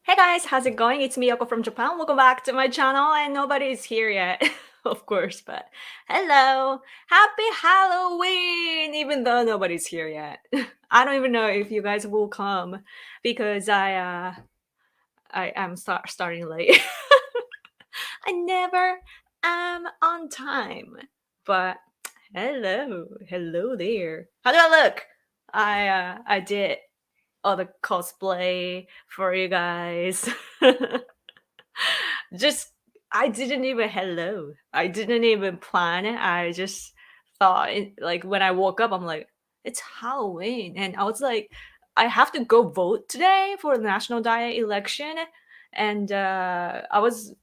Hey guys, how's it going? It's me, Yoko from Japan. Welcome back to my channel, and nobody's here yet, of course, but hello! Happy Halloween! Even though nobody's here yet. I don't even know if you guys will come because I am starting late. I never am on time. But hello there. How do I look? I did all the cosplay for you guys. Just I didn't even hello. I didn't even plan it. I just thought like when I woke up, I'm like, it's Halloween, and I was like, I have to go vote today for the national diet election, and I was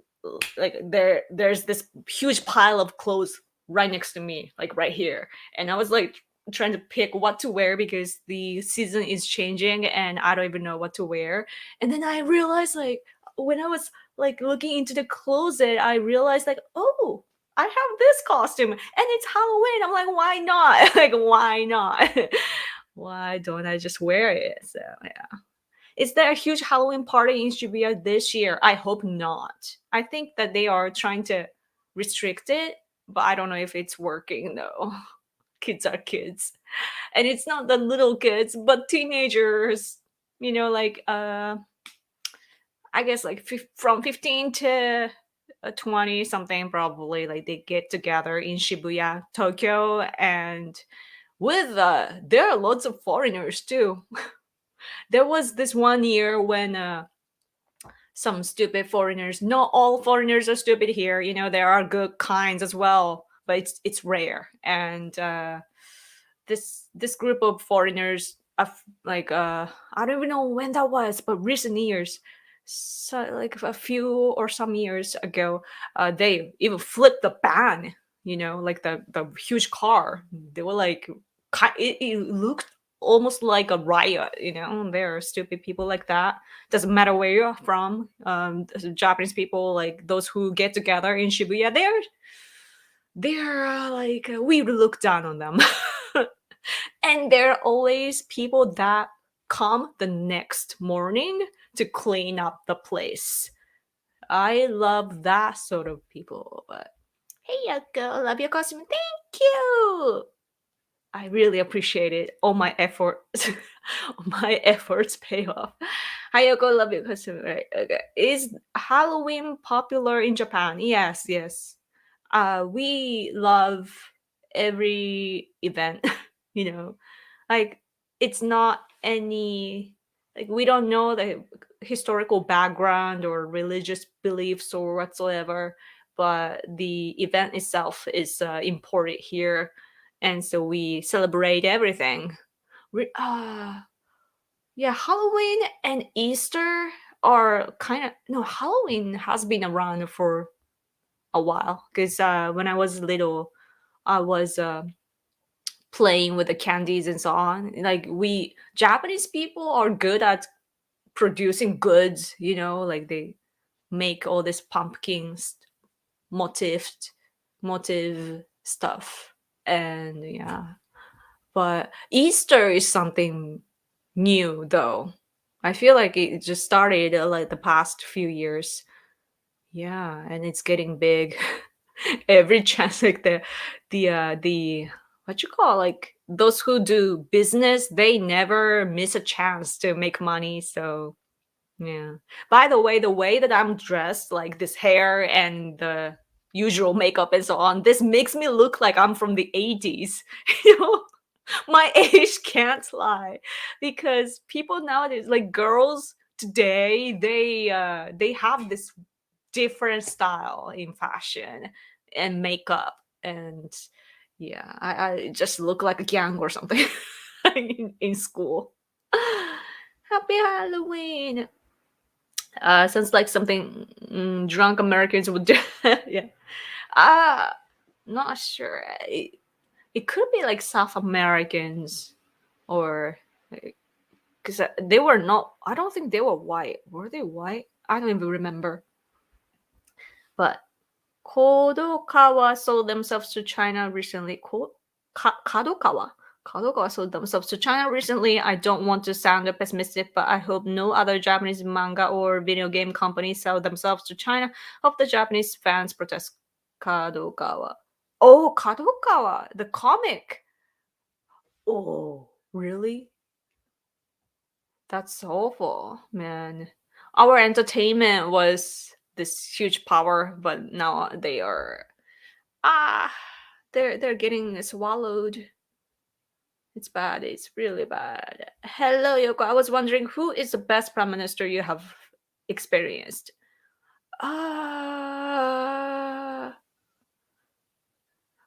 like, there's this huge pile of clothes right next to me, like right here, and I was like trying to pick what to wear because the season is changing and I don't even know what to wear. And then I realized like when I was like looking into the closet, I realized like, oh, I have this costume and it's Halloween. I'm like, why not? Like, why not? Why don't I just wear it? So yeah. Is there a huge Halloween party in Shibuya this year? I hope not. I think that they are trying to restrict it, but I don't know if it's working though. Kids are kids. And it's not the little kids, but teenagers, like I guess like from 15 to 20 something probably, like they get together in Shibuya, Tokyo, and with there are lots of foreigners too. There was this one year when some stupid foreigners, not all foreigners are stupid here, there are good kinds as well, but it's rare. And this group of foreigners, like I don't even know when that was, but recent years, so like a few or some years ago, they even flipped the ban, like the huge car. They were like it looked almost like a riot. There are stupid people like that. Doesn't matter where you're from. The Japanese people, like those who get together in Shibuya, they're like we look down on them. And there are always people that come the next morning to clean up the place. I love that sort of people. But hey, Yoko, love your costume. Thank you. I really appreciate it. All my effort, my efforts pay off. Hi, Yoko, love your costume. Right? Okay. Is Halloween popular in Japan? Yes, yes. We love every event. you know, like it's not any, like we don't know the historical background or religious beliefs or whatsoever, but the event itself is important here, and so we celebrate everything. Yeah, Halloween and Easter are kind of, no, Halloween has been around for a while because when I was little, I was playing with the candies and so on. Like we Japanese people are good at producing goods, like they make all this pumpkins motifed motive stuff. And yeah. But Easter is something new though. I feel like it just started like the past few years. Yeah, and it's getting big. Every chance, like the what you call, like those who do business, they never miss a chance to make money. So yeah. By the way that I'm dressed, like this hair and the usual makeup and so on, this makes me look like I'm from the 80s. you know my age can't lie, because people nowadays, like girls today, they have this different style in fashion and makeup. And yeah, I just look like a gang or something in school. Happy Halloween. Sounds like something drunk Americans would do. Yeah. uh Not sure. It could be like South Americans, or because they were not, I don't think they were white. Were they white? I don't even remember. But Kodokawa sold themselves to China recently. Kadokawa. Kadokawa sold themselves to China recently. I don't want to sound pessimistic, but I hope no other Japanese manga or video game companies sell themselves to China. Hope the Japanese fans protest Kadokawa. Oh, Kadokawa, the comic. Oh, really? That's awful, man. Our entertainment was this huge power, but now they are ah they're getting swallowed. It's bad. It's really bad. Hello, Yoko. I was wondering who is the best prime minister you have experienced? Uh,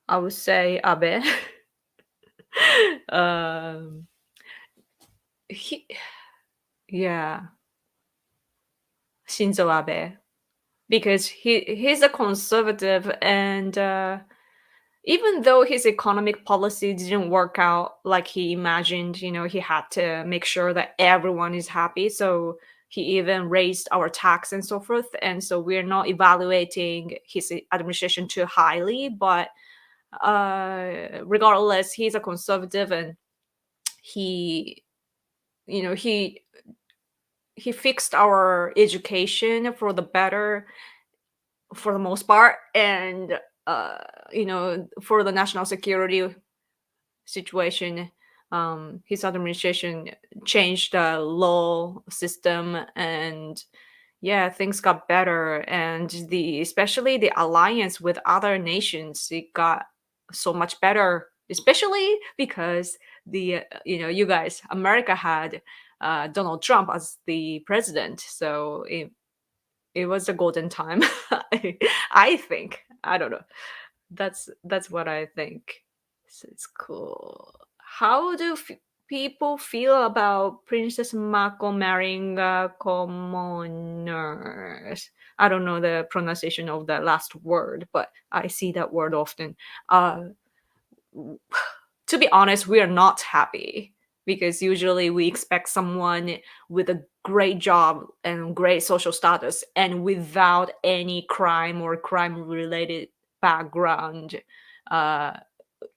I would say Abe. um, he, yeah, Shinzo Abe, because he's a conservative, and even though his economic policy didn't work out like he imagined, he had to make sure that everyone is happy. So he even raised our tax and so forth. And so we're not evaluating his administration too highly. But regardless, he's a conservative, and he, he fixed our education for the better for the most part, and for the national security situation, his administration changed the law system, and yeah, things got better, and the especially the alliance with other nations, it got so much better, especially because the you guys, America had Donald Trump as the president, so it was a golden time. I think. I don't know. That's what I think. So it's cool. How do people feel about Princess Mako marrying commoners? I don't know the pronunciation of the last word, but I see that word often. To be honest, we are not happy because usually we expect someone with a great job and great social status and without any crime or crime related background uh,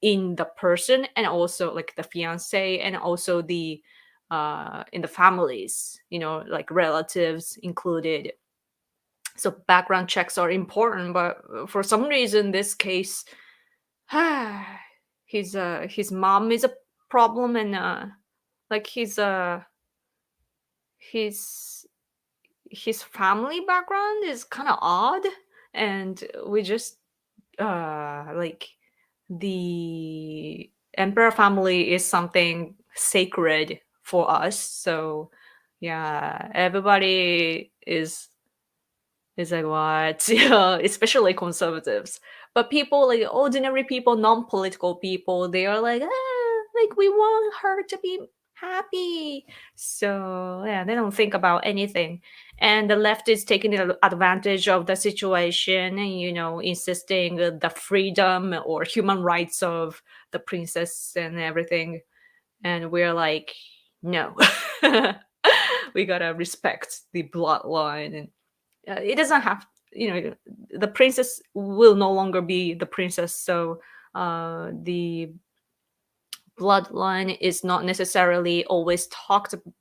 in the person, and also like the fiance, and also the in the families, like relatives included. So background checks are important, but for some reason this case, his mom is a problem, and like his his family background is kind of odd, and we just like the emperor family is something sacred for us. So yeah, everybody is like, what? Yeah, especially conservatives. But people, like ordinary people, non-political people, they are like, like we want her to be happy. So yeah, they don't think about anything. And the left is taking advantage of the situation, and insisting the freedom or human rights of the princess and everything. And we're like, no, we gotta respect the bloodline, and it doesn't have, the princess will no longer be the princess. So the bloodline is not necessarily always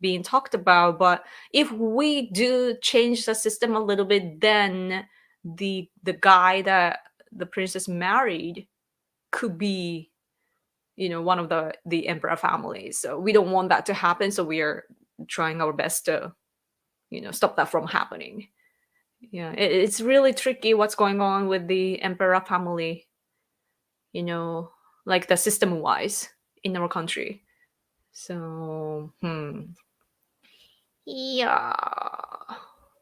being talked about, but if we do change the system a little bit, then the guy that the princess married could be, one of the emperor families. So we don't want that to happen, so we are trying our best to stop that from happening. Yeah, it's really tricky what's going on with the emperor family, you know, like the system wise in our country. So, yeah.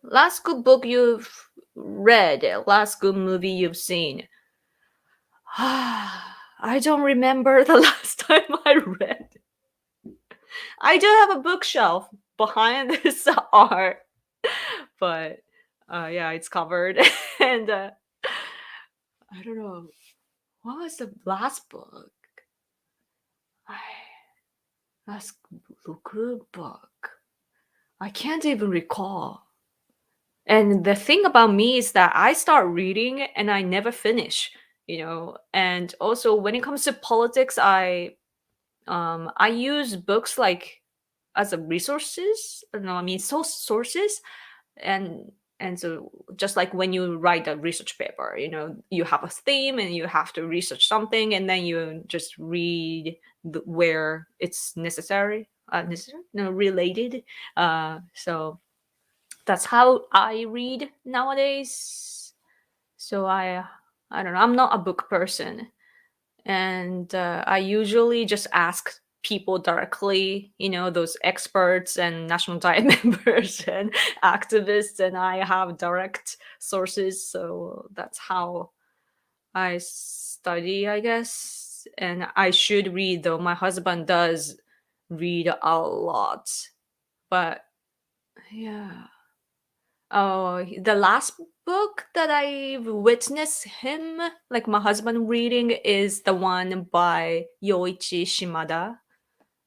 Last good book you've read, last good movie you've seen. I don't remember the last time I read. I do have a bookshelf behind this art, but yeah, it's covered. And I don't know. What was the last book? I last good book. I can't even recall. And the thing about me is that I start reading and I never finish, And also when it comes to politics, I use books like as a resources. No, I mean sources, and so just like when you write a research paper, you have a theme and you have to research something, and then you just read where it's necessary, no, related. So that's how I read nowadays. So I don't know. I'm not a book person, and I usually just ask people directly, those experts and national diet members and activists, and I have direct sources. So that's how I study, I guess. And I should read, though. My husband does read a lot, but yeah. Oh, the last book that I've witnessed him, like my husband reading, is the one by Yoichi Shimada.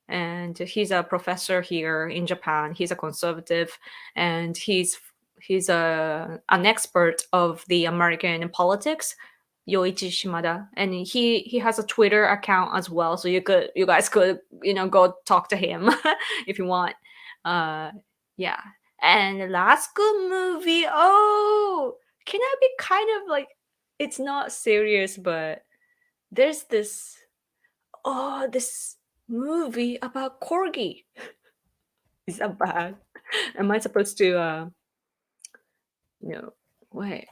And he's a professor here in Japan. He's a conservative, and he's an expert of the American politics, Yoichi Shimada. And he has a Twitter account as well, so you guys could, go talk to him if you want. Uh yeah. And the last good movie, oh, can I be kind of like, it's not serious, but there's this movie about corgi. Is that bad? Am I supposed to no, wait.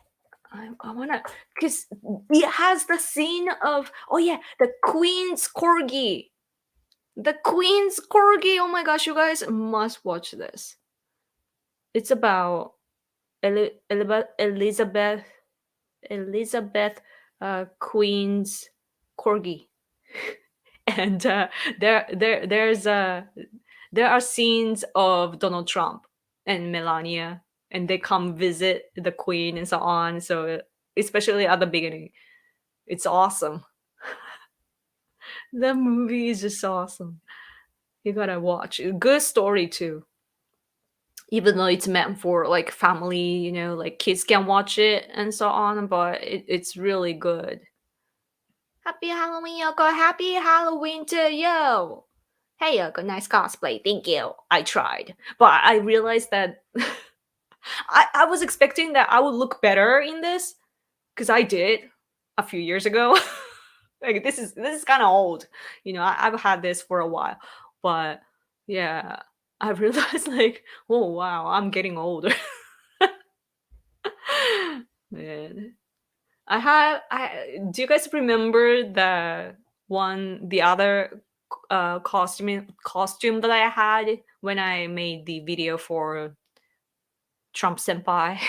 I wanna, because it has the scene of, oh yeah, the queen's corgi. The queen's corgi. Oh my gosh, you guys must watch this. It's about Elizabeth Queen's corgi. And there are scenes of Donald Trump and Melania, and they come visit the Queen and so on. So especially at the beginning, it's awesome. The movie is just awesome. You gotta watch. Good story too. Even though it's meant for like family, like kids can watch it and so on, but it's really good. Happy Halloween, Yoko. Happy Halloween to you. Hey, Yoko, nice cosplay. Thank you. I tried. But I realized that I was expecting that I would look better in this, because I did a few years ago. Like this is kind of old. I've had this for a while. But yeah, I realized like, oh wow, I'm getting older. Man. I do you guys remember the other costume that I had when I made the video for Trump Senpai?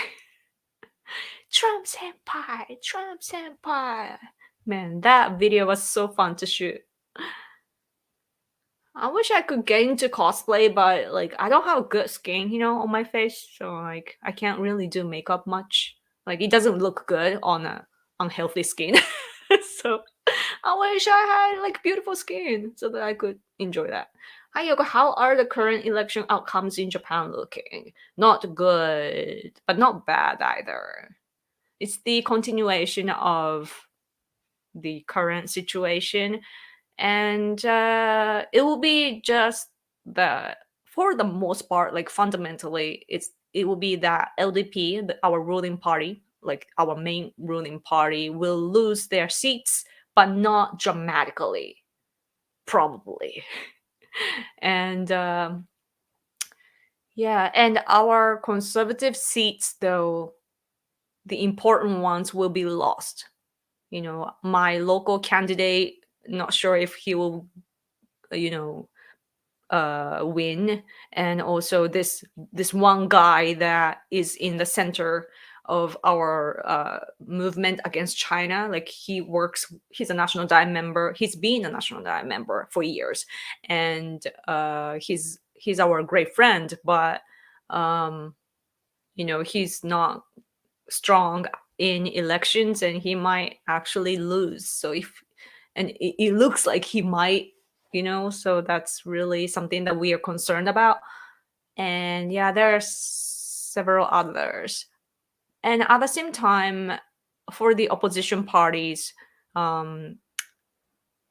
Trump Senpai, Trump Senpai. Man, that video was so fun to shoot. I wish I could get into cosplay, but like I don't have good skin, on my face, so like I can't really do makeup much. Like it doesn't look good on a unhealthy skin. So I wish I had like beautiful skin so that I could enjoy that. Hi Yoko, how are the current election outcomes in Japan looking? Not good, but not bad either. It's the continuation of the current situation, and it will be just the for the most part, like fundamentally, it will be that LDP, our ruling party, like our main ruling party, will lose their seats, but not dramatically, probably. And yeah, and our conservative seats, though, the important ones will be lost. My local candidate, not sure if he will, you know, win, and also this one guy that is in the center of our movement against China. Like he's a national diet member. He's been a national diet member for years, and he's our great friend, but he's not strong in elections, and he might actually lose. So it looks like he might, so that's really something that we are concerned about. And yeah, there are several others. And at the same time, for the opposition parties, um,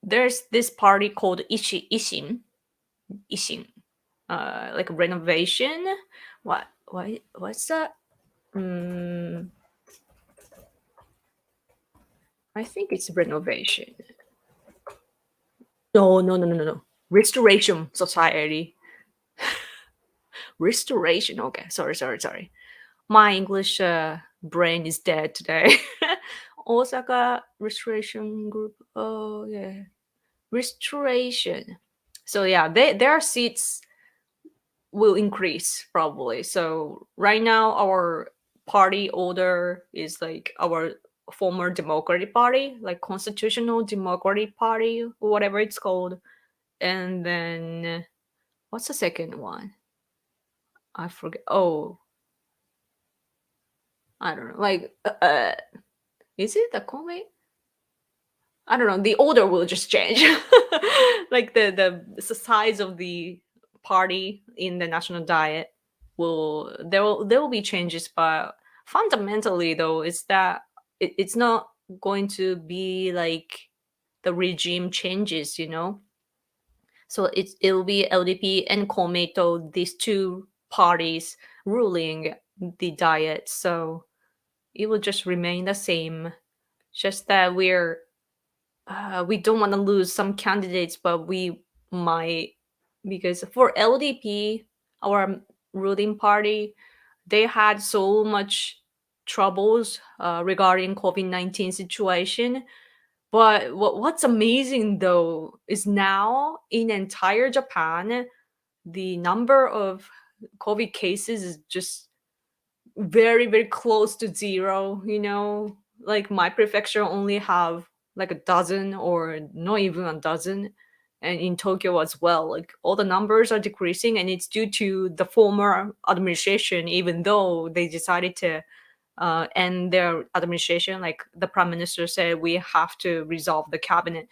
there's this party called Ishin, like renovation. What's that? Mm, I think it's renovation. No, no, no, no, no, no. Restoration Society. Restoration. Okay, sorry, sorry, sorry. My English brain is dead today. Osaka Restoration Group. Oh yeah, restoration. So yeah, their seats will increase probably. So right now our party order is like our former Democratic Party, like Constitutional Democratic Party, whatever it's called. And then what's the second one? I forget. Oh, I don't know. Like, is it the Kome? I don't know. The order will just change. Like the size of the party in the national diet will there will be changes, but fundamentally though, is that it's not going to be like the regime changes, you know. So it'll be LDP and Komeito, these two parties ruling the diet. So it will just remain the same. Just that we don't want to lose some candidates, but we might, because for LDP, our ruling party, they had so much troubles regarding COVID-19 situation. But what's amazing though is now in entire Japan, the number of COVID cases is just very very close to zero, you know. Like my prefecture only have like a dozen or not even a dozen, and in Tokyo as well, like all the numbers are decreasing, and it's due to the former administration. Even though they decided to end their administration, like the prime minister said we have to resolve the cabinet,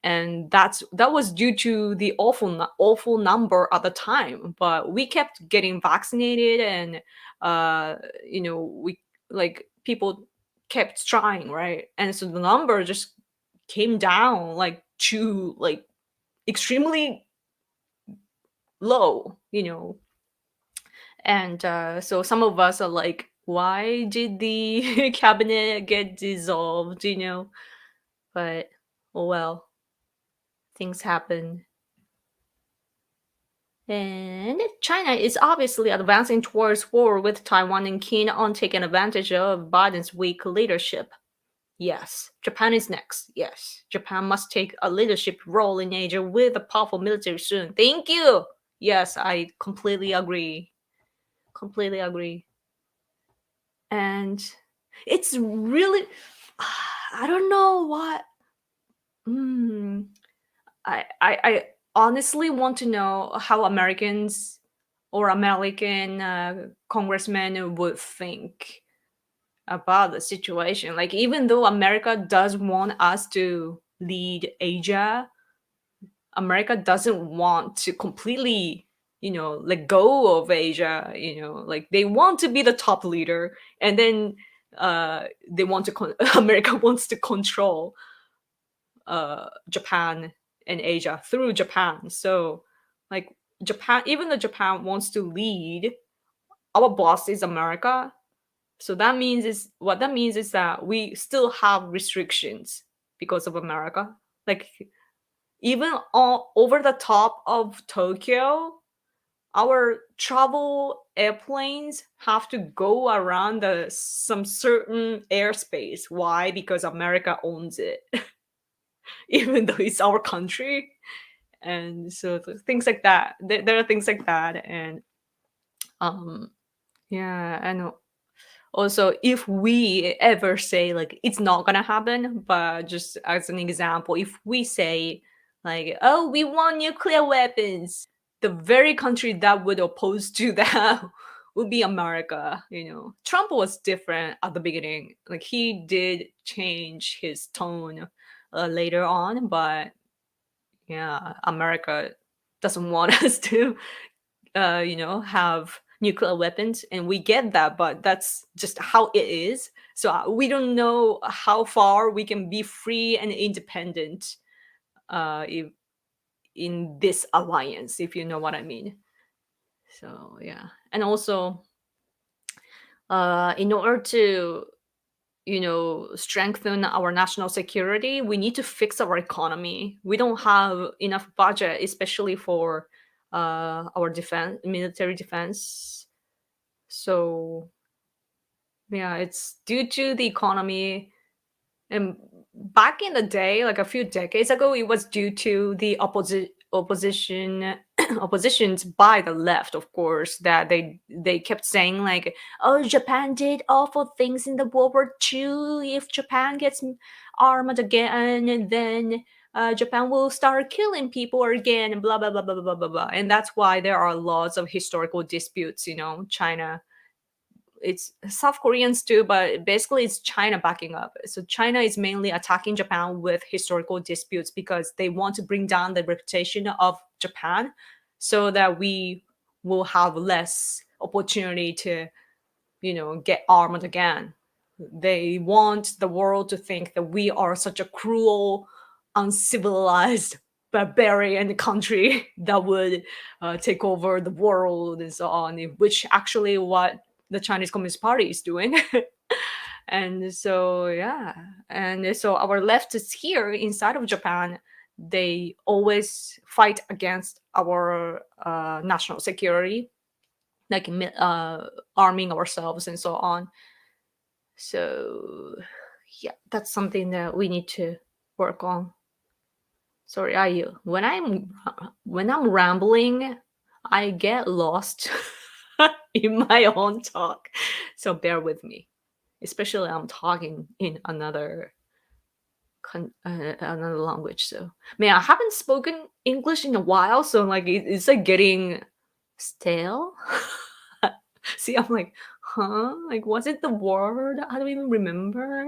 and that was due to the awful number at the time. But we kept getting vaccinated, and uh we, like, people kept trying, right? And so the number just came down like to like extremely low, you know. And so some of us are like, why did the cabinet get dissolved, you know? But oh well, things happen. And China is obviously advancing towards war with Taiwan and keen on taking advantage of Biden's weak leadership. Yes, Japan is next. Yes, Japan must take a leadership role in Asia with a powerful military soon. Thank you. Yes, I completely agree. Completely agree. And it's really, I don't know what. Hmm. I honestly want to know how Americans or American congressmen would think about the situation. Like, even though America does want us to lead Asia, America doesn't want to completely, let go of Asia. Like they want to be the top leader, and then they want to America wants to control Japan and Asia through Japan. So, like, Japan, even though Japan wants to lead, our boss is America. So that means is that we still have restrictions because of America. Like, even all over the top of Tokyo, our travel airplanes have to go around some certain airspace. Why? Because America owns it, even though it's our country. And so things like that. There are things like that, and um, yeah, and also if we ever say like it's not gonna happen, but just as an example, if we say like, oh, we want nuclear weapons, the very country that would oppose to that would be America. Trump was different at the beginning. Like, he did change his tone later on, but yeah, America doesn't want us to have nuclear weapons, and we get that, but that's just how it is. So we don't know how far we can be free and independent if, in this alliance, if you know what I mean. So yeah, and also in order to strengthen our national security, we need to fix our economy. We don't have enough budget, especially for our defense, military defense. So yeah, it's due to the economy. And back in the day, like a few decades ago, it was due to the opposition oppositions by the left, of course, that they kept saying like, "Oh, Japan did awful things in the World War II. If Japan gets armed again, and then Japan will start killing people again, and blah blah blah blah blah blah blah." And that's why there are lots of historical disputes. China, it's South Koreans too, but basically it's China backing up. So China is mainly attacking Japan with historical disputes because they want to bring down the reputation of Japan so that we will have less opportunity to, get armed again. They want the world to think that we are such a cruel, uncivilized, barbarian country that would take over the world and so on, which actually what the Chinese Communist Party is doing. And so, yeah. And so our leftists here inside of Japan, they always fight against our national security, like arming ourselves and so on. So yeah, that's something that we need to work on. Sorry, I when I'm rambling, I get lost in my own talk. So bear with me, especially I'm talking in another language. So man, I haven't spoken English in a while, so like it's like getting stale. See, I'm like, huh? Like, was it the word? I don't even remember.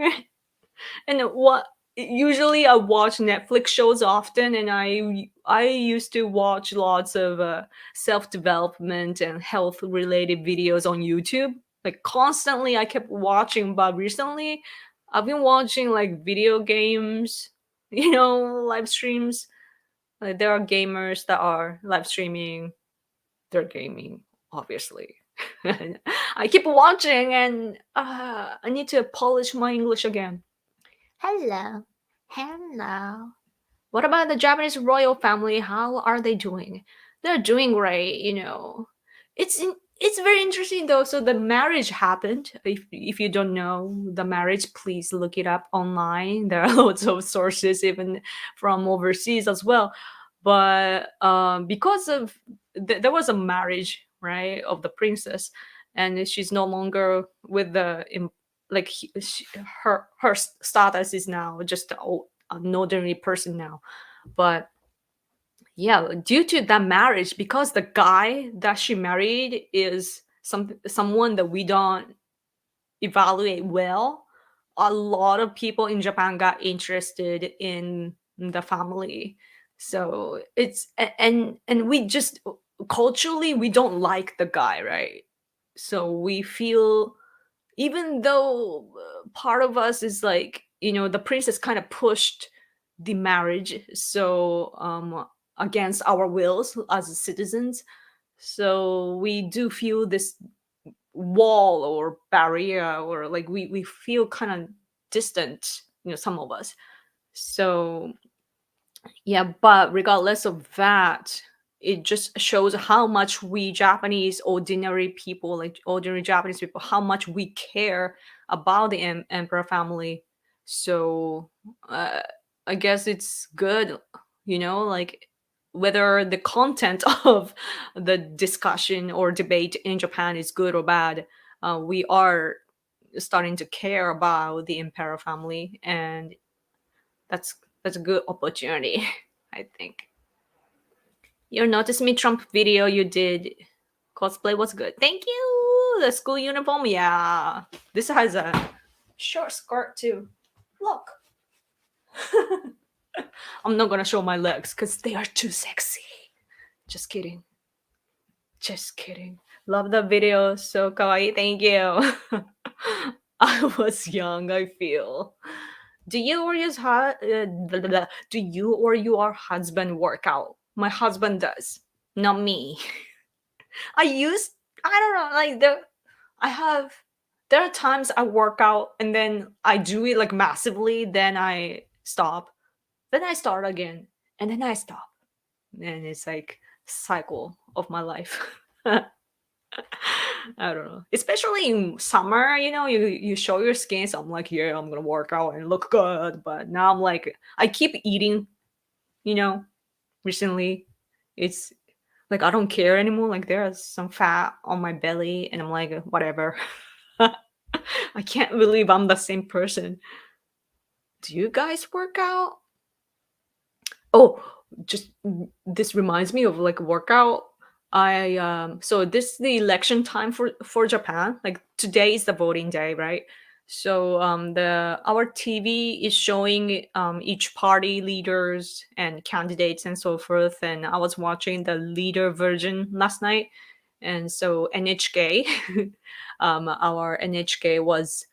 And what usually I watch Netflix shows often, and I used to watch lots of self development and health related videos on YouTube. Like constantly, I kept watching, but recently, I've been watching like video games, live streams. Like there are gamers that are live streaming. They're gaming, obviously. I keep watching, and I need to polish my English again. Hello. Hello. What about the Japanese royal family? How are they doing? They're doing great. It's very interesting though. So the marriage happened. If you don't know the marriage, please look it up online. There are lots of sources even from overseas as well. But because of there was a marriage, right, of the princess, and she's no longer with like her status is now just an ordinary person now. But yeah, due to that marriage, because the guy that she married is someone that we don't evaluate well, a lot of people in Japan got interested in the family. So and we just culturally we don't like the guy, right? So we feel, even though part of us is like, the princess kind of pushed the marriage, so against our wills as citizens. So we do feel this wall or barrier, or like we feel kind of distant, some of us. So yeah, but regardless of that, it just shows how much we Japanese ordinary people, like ordinary Japanese people, how much we care about the emperor family. So uh, I guess it's good, like whether the content of the discussion or debate in Japan is good or bad, we are starting to care about the emperor family, and that's that's a good opportunity. I think. You noticed me Trump video you did. Cosplay was good. Thank you. The school uniform, yeah. This has a short skirt too. Look. I'm not gonna show my legs because they are too sexy. Just kidding. Just kidding. Love the video. So kawaii. Thank you. I was young, I feel. Do you or blah, blah, blah. Do you or your husband work out? My husband does, not me. I used I don't know, like I have there are times I work out and then I do it like massively, then I stop, then I start again, and then I stop. And it's like cycle of my life. I don't know. Especially in summer, you show your skin, so I'm like, yeah, I'm gonna work out and look good. But now I'm like, I keep eating, you know, recently. It's like I don't care anymore. Like there's some fat on my belly, and I'm like, whatever. I can't believe I'm the same person. Do you guys work out? Oh, just this reminds me of like workout. I so this is the election time for Japan. Like today is the voting day, right? So the our TV is showing each party leaders and candidates and so forth. And I was watching the leader version last night, and so NHK, our NHK was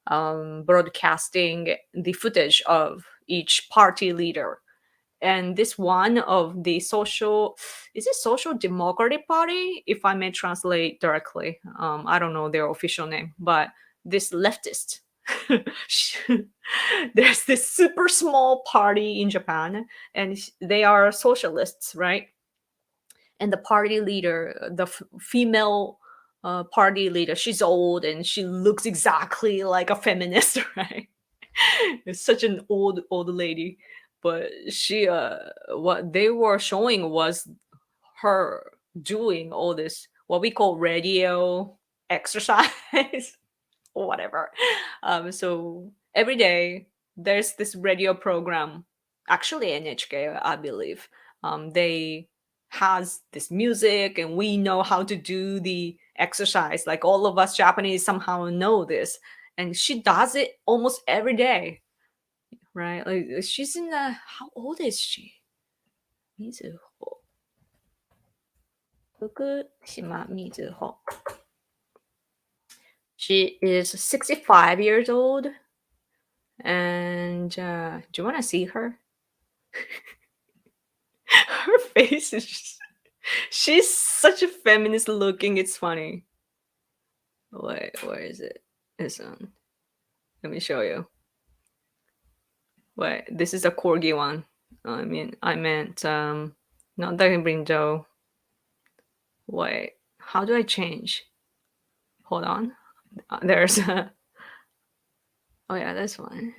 broadcasting the footage of each party leader, and this one of the social is it social democratic party, if I may translate directly. I don't know their official name, but this leftist there's this super small party in Japan, and they are socialists, right? And the party leader, the female party leader, she's old and she looks exactly like a feminist, right? It's such an old lady, but she what they were showing was her doing all this what we call radio exercise or whatever. So every day there's this radio program, actually NHK, I believe. They has this music, and we know how to do the exercise. Like all of us Japanese somehow know this, and she does it almost every day, right? Like she's in the how old is she? Mizuho. Fukushima Mizuho. She is 65 years old. And do you want to see her? Her face is she's such a feminist looking. It's funny. Wait, where is it? This one. Let me show you. Wait, this is a corgi one. I meant not that Brinjo. Wait, how do I change? Hold on. There's a. Oh yeah, this one.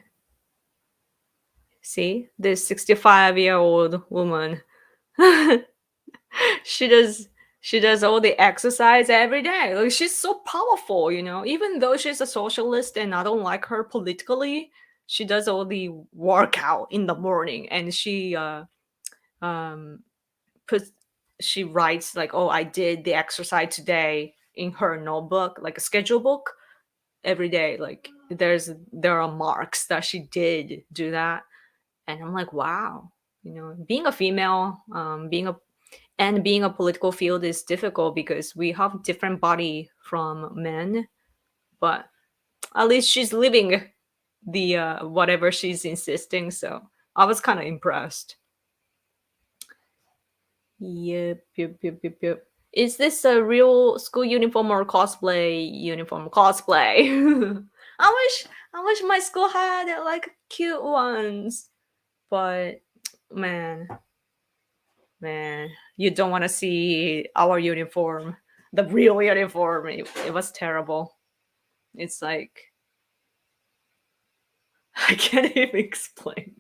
See, this 65-year-old woman. she does she does all the exercise every day. Like she's so powerful, even though she's a socialist and I don't like her politically. She does all the workout in the morning, and um puts she writes like, oh, I did the exercise today in her notebook, like a schedule book. Every day, like there are marks that she did do that. And I'm like, wow, being a female, being a political field is difficult because we have different body from men, but at least she's living the whatever she's insisting. So I was kind of impressed. Yep. Is this a real school uniform or cosplay uniform? Cosplay. I wish my school had like cute ones, but man, man, you don't want to see our uniform, the real uniform. It was terrible. It's like I can't even explain.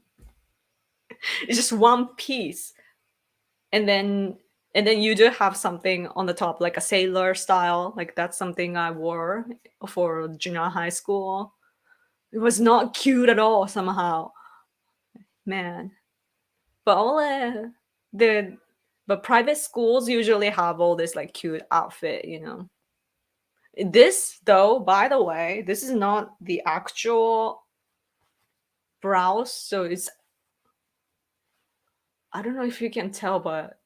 It's just one piece, and then you do have something on the top, like a sailor style. Like that's something I wore for junior high school. It was not cute at all somehow, man. But all the but private schools usually have all this like cute outfit. This, though, by the way, this is not the actual blouse, so it's I don't know if you can tell, but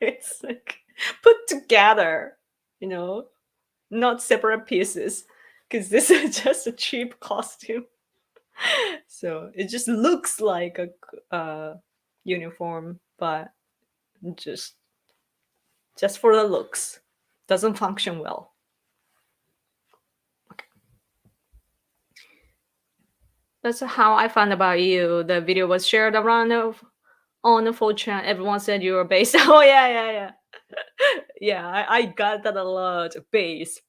it's like put together, you know, not separate pieces, because this is just a cheap costume. So it just looks like a uniform, but just just for the looks, doesn't function well. That's how I found about you. The video was shared around on the 4chan. Everyone said you were based. Oh yeah, yeah, yeah. Yeah, I got that a lot. Base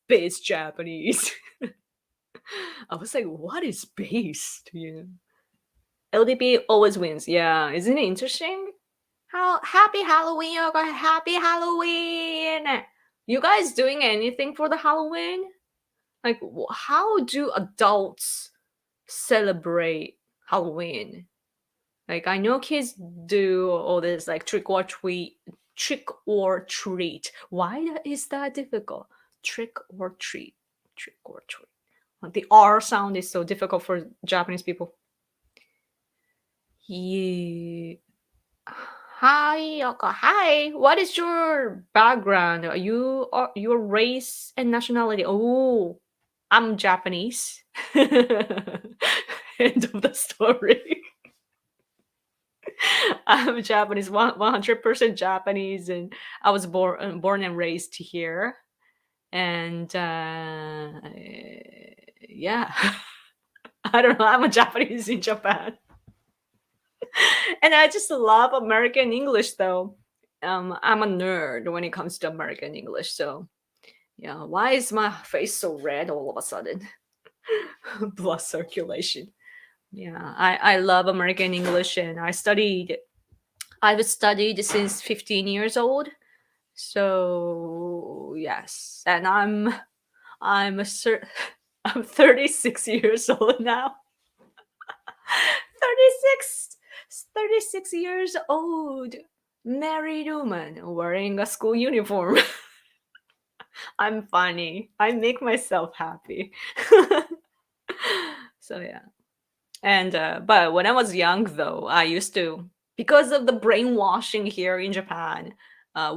Japanese. I was like, what is based? LDP always wins. Yeah, isn't it interesting? How happy Halloween, you guys! Happy Halloween! You guys doing anything for the Halloween? Like, how do adults celebrate Halloween? Like, I know kids do all this like trick or treat. Why is that difficult? Trick or treat, trick or treat. Like, the R sound is so difficult for Japanese people. Yeah. Hi, Yoko. Hi. What is your background? Are your race and nationality? Oh, I'm Japanese. End of the story. I'm Japanese, 100% Japanese, and I was born and raised here. And yeah, I don't know. I'm a Japanese in Japan, and I just love American English. Though I'm a nerd when it comes to American English. So yeah, why is my face so red all of a sudden? Blood circulation. Yeah, I love American English, and I've studied since 15 years old. So yes, and I'm a I'm 36 years old now. 36, 36 years old, married woman wearing a school uniform. I'm funny. I make myself happy. So yeah. And but when I was young though, I used to, because of the brainwashing here in Japan,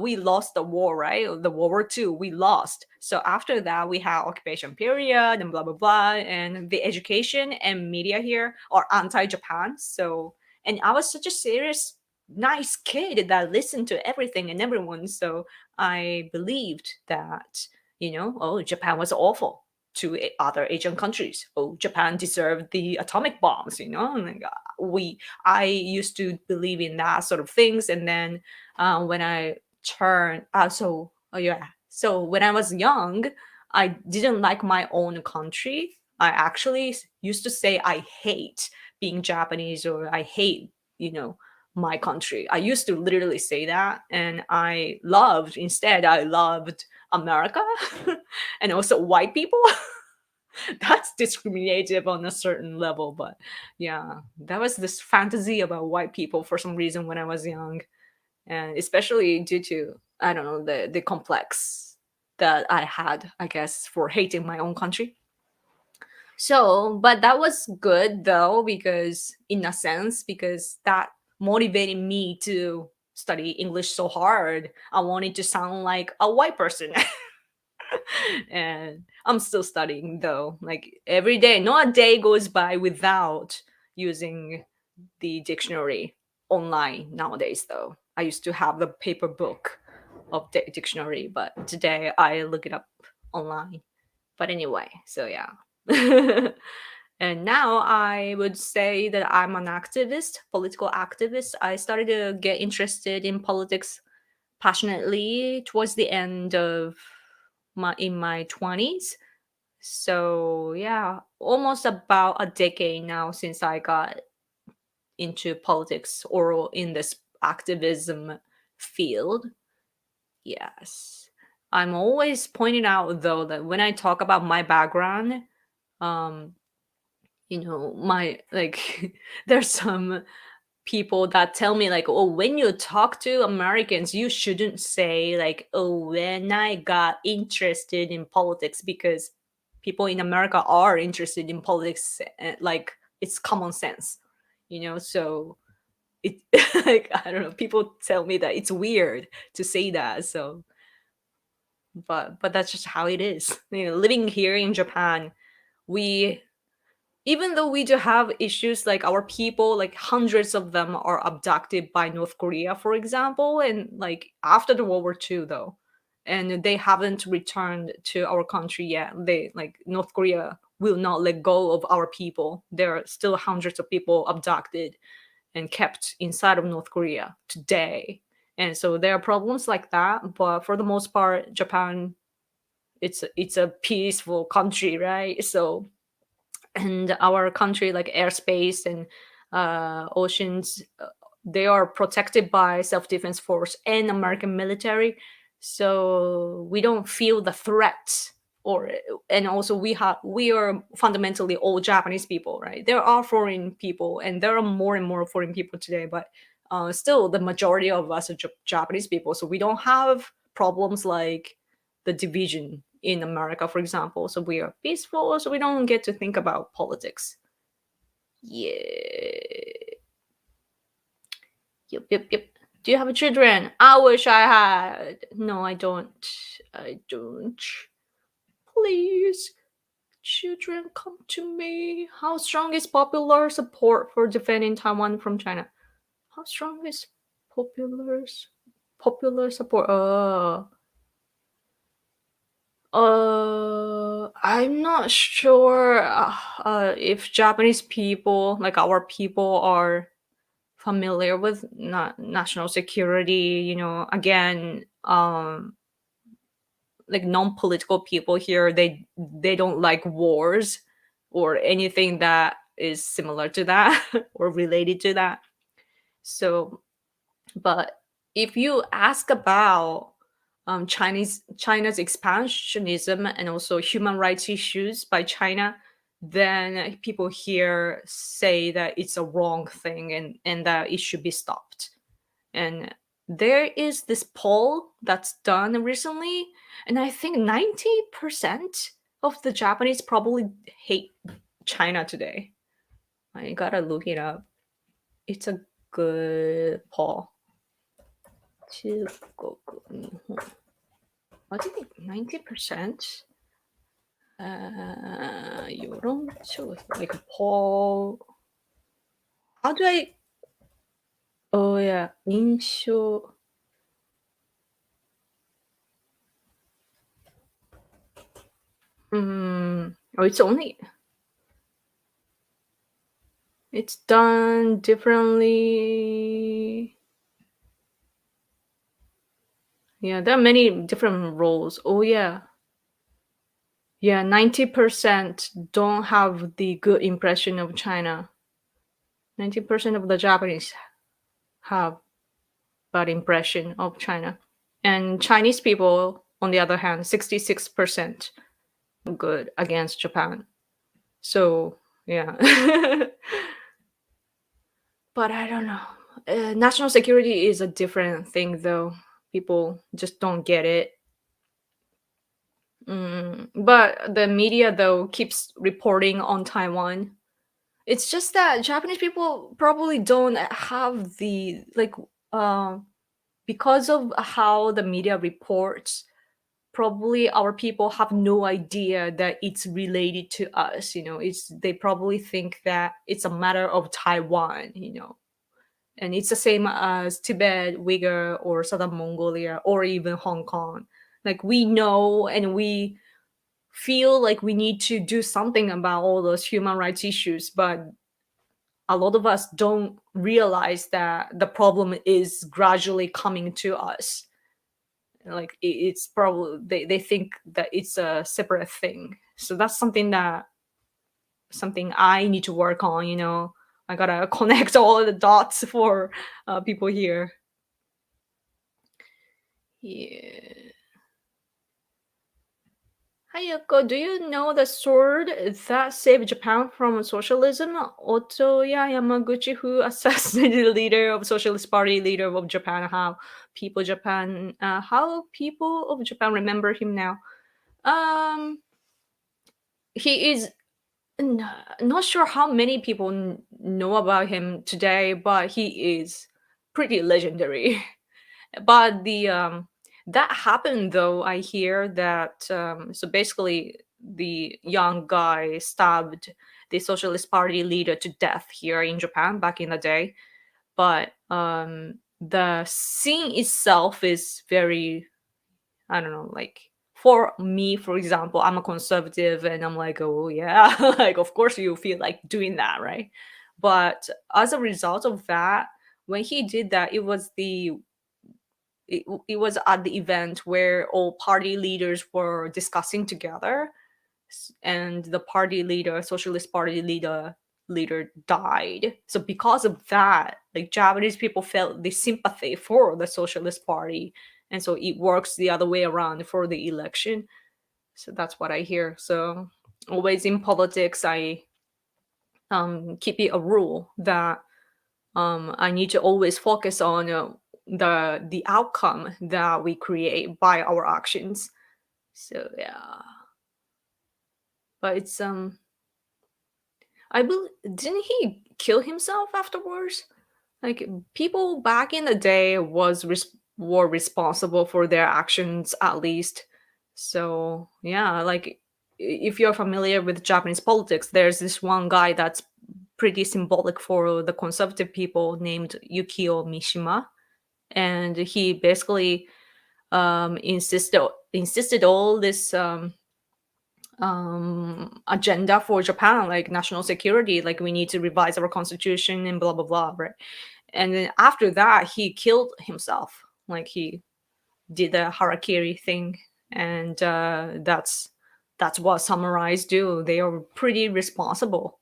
we lost the war, right? The World War II, we lost. So after that, we had occupation period and blah blah blah, and the education and media here are anti-Japan. So, and I was such a serious, nice kid that listened to everything and everyone. So I believed that, oh, Japan was awful to other Asian countries. Oh, Japan deserved the atomic bombs, Like, I used to believe in that sort of things, and then when I turned, oh yeah, so when I was young, I didn't like my own country. I actually used to say I hate being Japanese, or I hate, my country. I used to literally say that, and I loved America and also white people. That's discriminative on a certain level, but yeah, that was this fantasy about white people for some reason when I was young, and especially due to, I don't know, the complex that I had, I guess, for hating my own country. So, but that was good though, because in a sense, because that motivated me to study English so hard. I wanted to sound like a white person. And I'm still studying though. Like every day, not a day goes by without using the dictionary online nowadays though. I used to have the paper book of the dictionary, but today I look it up online. But anyway, so yeah. And now I would say that I'm an activist, political activist. I started to get interested in politics passionately towards the end of my 20s. So yeah, almost about a decade now since I got into politics or in this activism field. Yes. I'm always pointing out though that when I talk about my background, um, my like there's some people that tell me like, oh, when you talk to Americans, you shouldn't say like, oh, when I got interested in politics, because people in America are interested in politics, like it's common sense, so it like, I don't know, people tell me that it's weird to say that. So but that's just how it is. Living here in Japan, we even though we do have issues, like our people, like hundreds of them are abducted by North Korea, for example, and like after the World War II though, and they haven't returned to our country yet. They like North Korea will not let go of our people. There are still hundreds of people abducted and kept inside of North Korea today. And so there are problems like that, but for the most part, Japan, it's a peaceful country, right? So, and our country, like airspace and oceans, they are protected by self-defense force and American military, so we don't feel the threat. Or, and also we are fundamentally all Japanese people, right? There are foreign people, and there are more and more foreign people today, but still the majority of us are Japanese people, so we don't have problems like the division in America, for example. So we are peaceful, so we don't get to think about politics. Yeah. Yep, yep, yep. Do you have children? I wish I had. No, I don't. I don't. Please, children, come to me. How strong is popular support for defending Taiwan from China? How strong is popular popular support? I'm not sure if Japanese people, like our people, are familiar with national security. Again, like non-political people here, they don't like wars or anything that is similar to that or related to that. So, but if you ask about China's expansionism and also human rights issues by China, then people here say that it's a wrong thing, and that it should be stopped. And there is this poll that's done recently, and I think 90% of the Japanese probably hate China today. I gotta look it up. It's a good poll. 中国日本 I think 90%. Like a poll. How do I? Oh yeah, 印象. Oh, it's done differently. Yeah, there are many different roles. Oh yeah. Yeah, 90% don't have the good impression of China. 90% of the Japanese have bad impression of China. And Chinese people, on the other hand, 66% good against Japan. So, yeah. But I don't know. National security is a different thing, though. People just don't get it. But the media, though, keeps reporting on Taiwan. It's just that Japanese people probably don't have the like because of how the media reports, probably our people have no idea that it's related to us. It's they probably think that it's a matter of Taiwan. And it's the same as Tibet, Uyghur, or Southern Mongolia, or even Hong Kong. Like we know and we feel like we need to do something about all those human rights issues, but a lot of us don't realize that the problem is gradually coming to us. Like it's probably they think that it's a separate thing. So that's something I need to work on. I gotta connect all of the dots for people here. Yeah. Hi Yoko, do you know the sword that saved Japan from socialism? Otoya Yamaguchi, who assassinated the leader of Socialist Party, leader of Japan. How people of Japan remember him now? Um, he is not sure how many people know about him today, but he is pretty legendary. But the that happened though. I hear that so basically the young guy stabbed the Socialist Party leader to death here in Japan back in the day. But the scene itself is very, I don't know, like for me, for example, I'm a conservative and I'm like, oh yeah, like of course you feel like doing that, right? But as a result of that, when he did that, it was at the event where all party leaders were discussing together, and the party leader, Socialist Party leader died. So because of that, like Japanese people felt the sympathy for the Socialist Party, and so it works the other way around for the election. So that's what I hear. So always in politics, I keep it a rule that I need to always focus on the outcome that we create by our actions. So yeah, but it's I believe, didn't he kill himself afterwards? Like people back in the day were responsible for their actions at least. So yeah, like if you're familiar with Japanese politics, there's this one guy that's pretty symbolic for the conservative people named Yukio Mishima, and he basically insisted all this agenda for Japan, like national security, like we need to revise our constitution and blah blah blah, right? And then after that, he killed himself, like he did the harakiri thing, and that's what samurais do. They are pretty responsible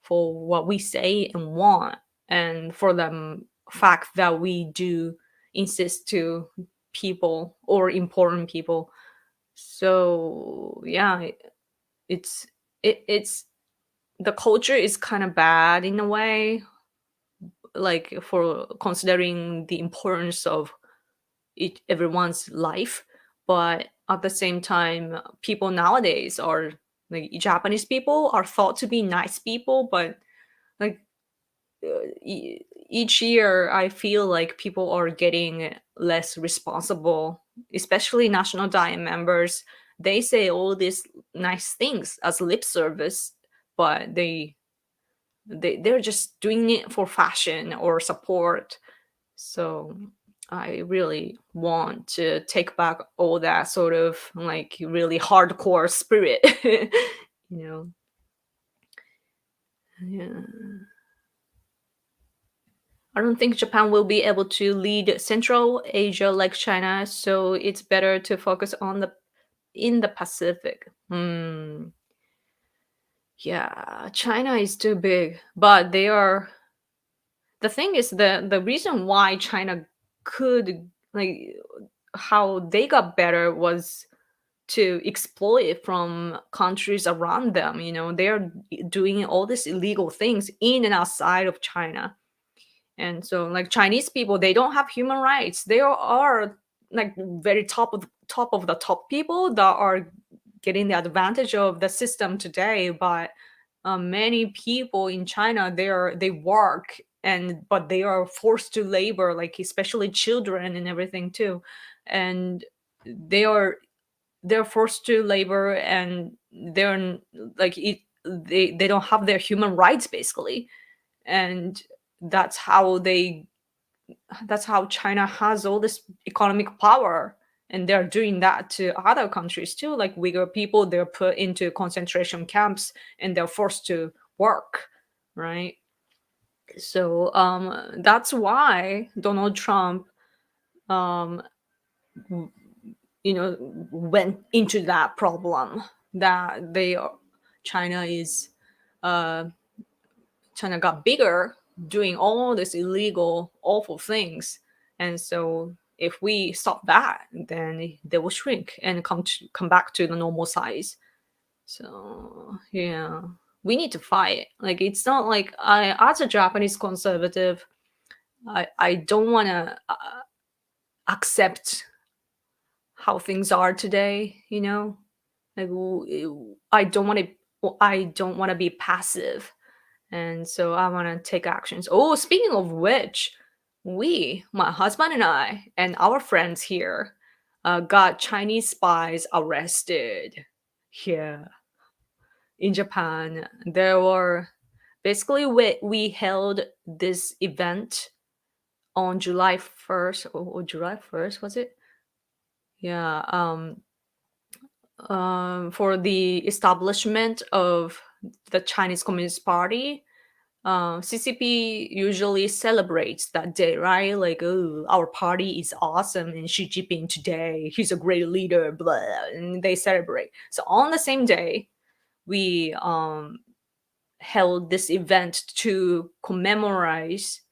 for what we say and want, and for the fact that we do insist to people or important people. So yeah, it's it's the culture is kind of bad in a way, like for considering the importance of everyone's life. But at the same time, people nowadays are like Japanese people are thought to be nice people, but like each year I feel like people are getting less responsible, especially national diet members. They say all these nice things as lip service, but they're just doing it for fashion or support. So I really want to take back all that sort of like really hardcore spirit. you know yeah. I don't think Japan will be able to lead Central Asia like China, so it's better to focus on the in the Pacific. Yeah, China is too big, but they are. The thing is, the reason why China could, like, how they got better was to exploit from countries around them. They're doing all these illegal things in and outside of China. And so like Chinese people, they don't have human rights. They are like very top of the top people that are getting the advantage of the system today. But many people in China, they work, but they are forced to labor, like especially children and everything too. And they are they're forced to labor, and like they don't have their human rights basically. And that's how they that's how China has all this economic power, and they're doing that to other countries too. Like Uyghur people, they're put into concentration camps and they're forced to work, right? So that's why Donald Trump, um, went into that problem that China is uh, China got bigger doing all these illegal, awful things. And so if we stop that, then they will shrink and come back to the normal size. So yeah, we need to fight. Like it's not like as a Japanese conservative, I don't want to accept how things are today. Like I don't want to be passive, and so I want to take actions. Oh, speaking of which, my husband and I, and our friends here, got Chinese spies arrested Yeah, in Japan, there were basically we held this event on July 1st, or July 1st, was it? Yeah, for the establishment of the Chinese Communist Party. CCP usually celebrates that day, right? Like, oh, our party is awesome, and Xi Jinping today, he's a great leader, blah, and they celebrate. So on the same day, we held this event to commemorate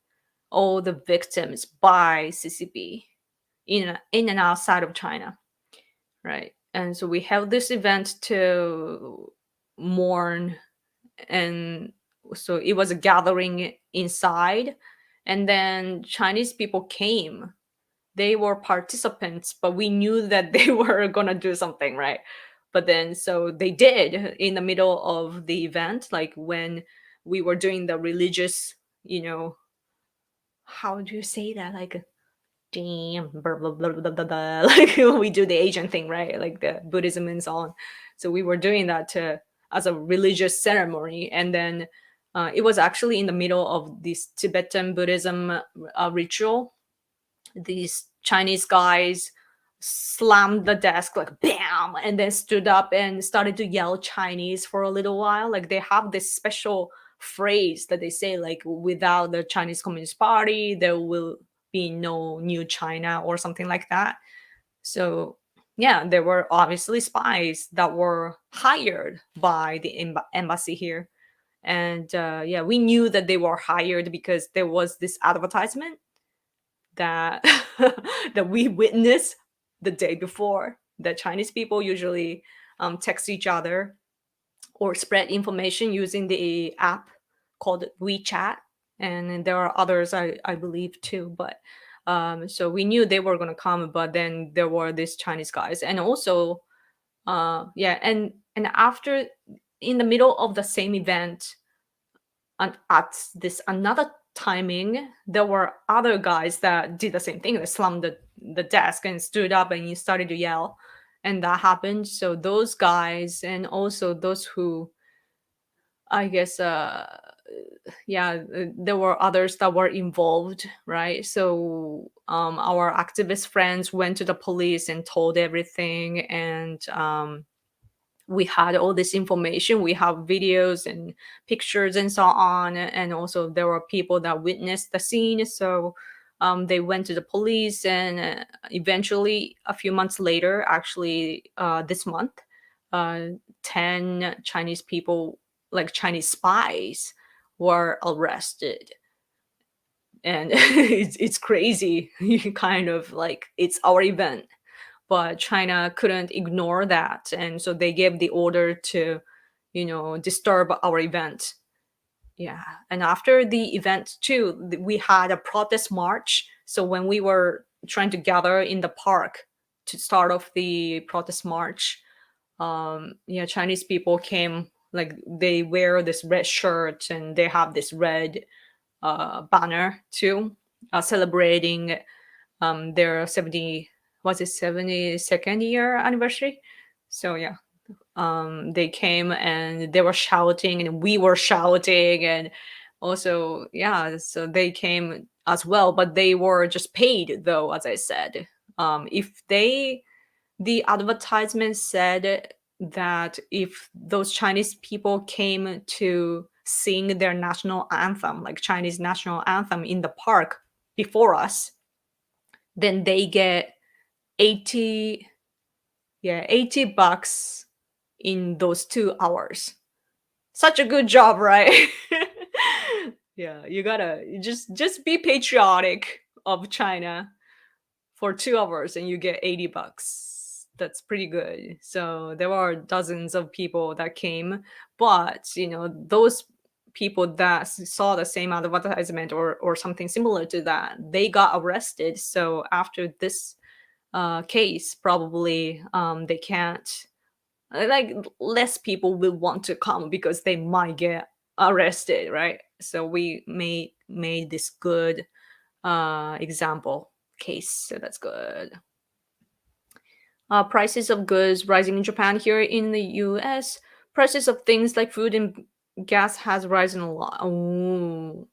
all the victims by CCP in and outside of China, right? And so we held this event to mourn, and so it was a gathering inside, and then Chinese people came. They were participants, but we knew that they were gonna do something, right? But then so they did in the middle of the event, like when we were doing the religious, how do you say that, like damn, blah, blah, blah, blah, blah, blah. Like we do the Asian thing, right? Like the Buddhism and so on. So we were doing that to as a religious ceremony, and then it was actually in the middle of this Tibetan Buddhism ritual. These Chinese guys slammed the desk like bam, and then stood up and started to yell Chinese for a little while. Like they have this special phrase that they say, like, without the Chinese Communist Party, there will be no new China or something like that. So yeah, there were obviously spies that were hired by the embassy here. And yeah, we knew that they were hired because there was this advertisement that that we witnessed the day before, that Chinese people usually text each other or spread information using the app called WeChat, and there are others I believe too. But so we knew they were going to come, but then there were these Chinese guys, and also yeah, and after, in the middle of the same event, and at this another timing, there were other guys that did the same thing. They slammed the desk and stood up and he started to yell, and that happened. So those guys, and also those who, I guess, yeah, there were others that were involved, right? So our activist friends went to the police and told everything, and we had all this information. We have videos and pictures and so on, and also there were people that witnessed the scene. So they went to the police, and eventually, a few months later, actually this month, uh, 10 Chinese people, like Chinese spies, were arrested. And it's crazy. You kind of like, it's our event, but China couldn't ignore that, and so they gave the order to, disturb our event. Yeah, and after the event too, we had a protest march. So when we were trying to gather in the park to start off the protest march, yeah, Chinese people came. Like they wear this red shirt and they have this red banner too, celebrating their 70, was it 72nd year anniversary. So yeah, they came and they were shouting and we were shouting, and also yeah, so they came as well, but they were just paid though, as I said. If they The advertisement said that if those Chinese people came to sing their national anthem, like Chinese national anthem, in the park before us, then they get 80, yeah, $80 in those 2 hours. Such a good job, right? Yeah, you gotta just be patriotic of China for 2 hours and you get $80. That's pretty good. So there are dozens of people that came, but those people that saw the same advertisement or something similar to that, they got arrested. So after this case, probably they can't, like, less people will want to come because they might get arrested, right? So we made this good example case, so that's good. prices of goods rising in Japan. Here in the US, prices of things like food and gas has risen a lot. Oh,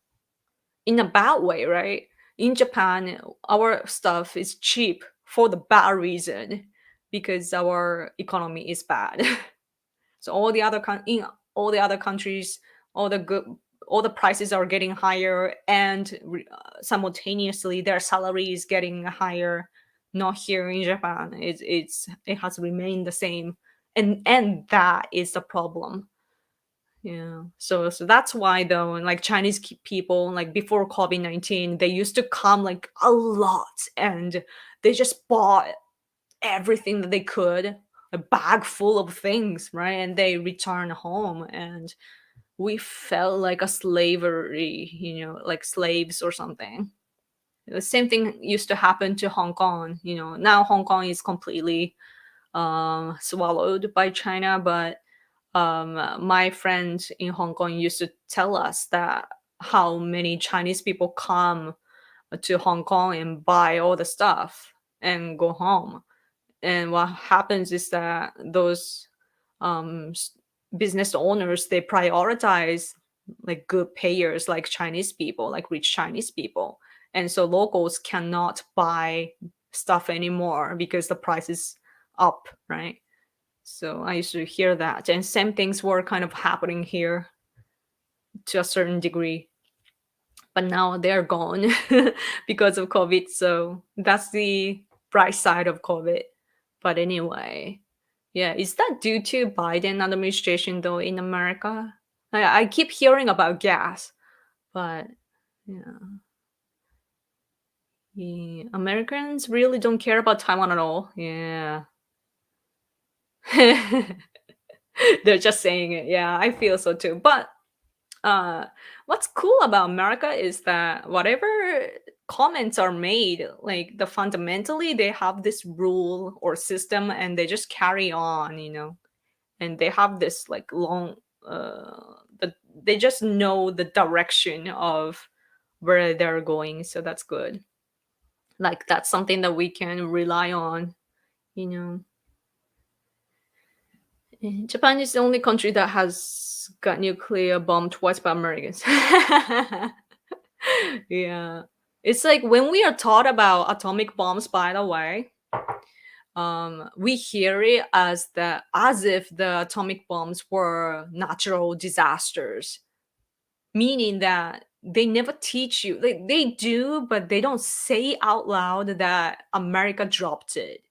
in a bad way, right? In Japan, our stuff is cheap for the bad reason because our economy is bad. So in all the other countries, all the good all the prices are getting higher, and simultaneously their salary is getting higher. Not here in Japan. It has remained the same, and that is the problem. Yeah. So that's why though, and like Chinese people, like before COVID-19, they used to come like a lot, and they just bought everything that they could, a bag full of things, right? And they return home, and we felt like a slavery, like slaves or something. The same thing used to happen to Hong Kong. Now Hong Kong is completely swallowed by China, but my friend in Hong Kong used to tell us that how many Chinese people come to Hong Kong and buy all the stuff and go home. And what happens is that those business owners, they prioritize like good payers, like Chinese people, like rich Chinese people, and so locals cannot buy stuff anymore because the price is up, right? So I used to hear that, and same things were kind of happening here to a certain degree, but now they're gone because of COVID. So that's the bright side of COVID. But anyway, yeah, is that due to Biden administration though in America? I keep hearing about gas, but yeah, yeah, Americans really don't care about Taiwan at all. Yeah. They're just saying it. Yeah, I feel so too. But uh what's cool about America is that whatever comments are made, like the fundamentally they have this rule or system, and they just carry on. And they have this like long they just know the direction of where they're going, so that's good. Like that's something that we can rely on you know Japan is the only country that has got nuclear bomb twice by Americans. Yeah. It's like when we are taught about atomic bombs, by the way, we hear it as if the atomic bombs were natural disasters, meaning that they never teach you. Like they do, but they don't say out loud that America dropped it.